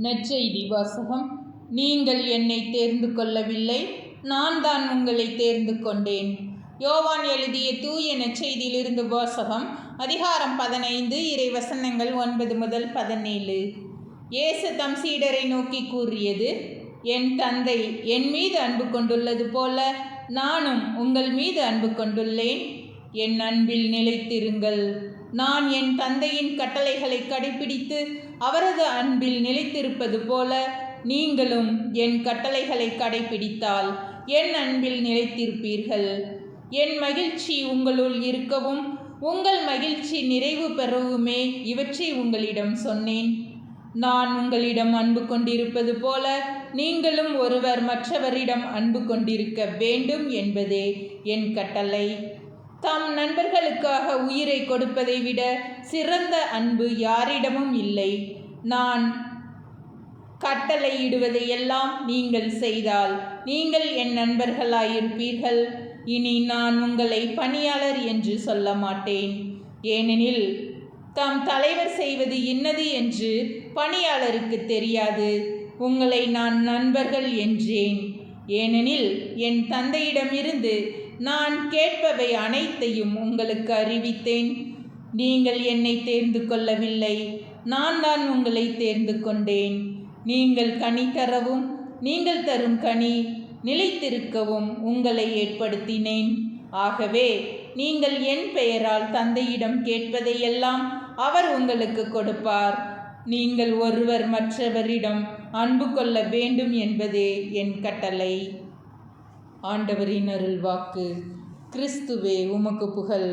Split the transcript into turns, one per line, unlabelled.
நற்செய்தி வாசகம். நீங்கள் என்னை தேர்ந்து கொள்ளவில்லை, நான் தான் உங்களை தேர்ந்து கொண்டேன். யோவான் எழுதிய தூய நற்செய்தியிலிருந்து வாசகம். அதிகாரம் 15, இறைவசனங்கள் 9 முதல் 17. இயேசு தம் சீடரை நோக்கி கூறியது: என் தந்தை என் மீது அன்பு கொண்டுள்ளது போல நானும் உங்கள் மீது அன்பு கொண்டுள்ளேன். என் அன்பில் நிலைத்திருங்கள். நான் என் தந்தையின் கட்டளைகளை கடைபிடித்து அவரது அன்பில் நிலைத்திருப்பது போல நீங்களும் என் கட்டளைகளை கடைபிடித்தால் என் அன்பில் நிலைத்திருப்பீர்கள். என் மகிழ்ச்சி உங்களுள் இருக்கவும் உங்கள் மகிழ்ச்சி நிறைவு பெறவுமே இவற்றை உங்களிடம் சொன்னேன். நான் உங்களிடம் அன்பு கொண்டிருப்பது போல நீங்களும் ஒருவர் மற்றவரிடம் அன்பு கொண்டிருக்க வேண்டும் என்பதே என் கட்டளை. தம் நண்பர்களுக்காக உயிரை கொடுப்பதை விட சிறந்த அன்பு யாரிடமும் இல்லை. நான் கட்டளையிடுவதையெல்லாம் நீங்கள் செய்தால் நீங்கள் என் நண்பர்களாயிருப்பீர்கள். இனி நான் உங்களை பணியாளர் என்று சொல்ல மாட்டேன், ஏனெனில் தம் தலைவர் செய்வது இன்னது என்று பணியாளருக்கு தெரியாது. உங்களை நான் நண்பர்கள் என்றேன், ஏனெனில் என் தந்தையிடமிருந்து நான் கேட்பவை அனைத்தையும் உங்களுக்கு அறிவித்தேன். நீங்கள் என்னை தேர்ந்து கொள்ளவில்லை, நான் தான் உங்களை தேர்ந்து கொண்டேன். நீங்கள் கனி தரவும் நீங்கள் தரும் கனி நிலைத்திருக்கவும் உங்களை ஏற்படுத்தினேன். ஆகவே நீங்கள் என் பெயரால் தந்தையிடம் கேட்பதையெல்லாம் அவர் உங்களுக்கு கொடுப்பார். நீங்கள் ஒருவர் மற்றவரிடம் அன்பு கொள்ள வேண்டும் என்பதே என் கட்டளை. ஆண்டவரின் அருள்வாக்கு. கிறிஸ்துவே உமக்கு புகழ்.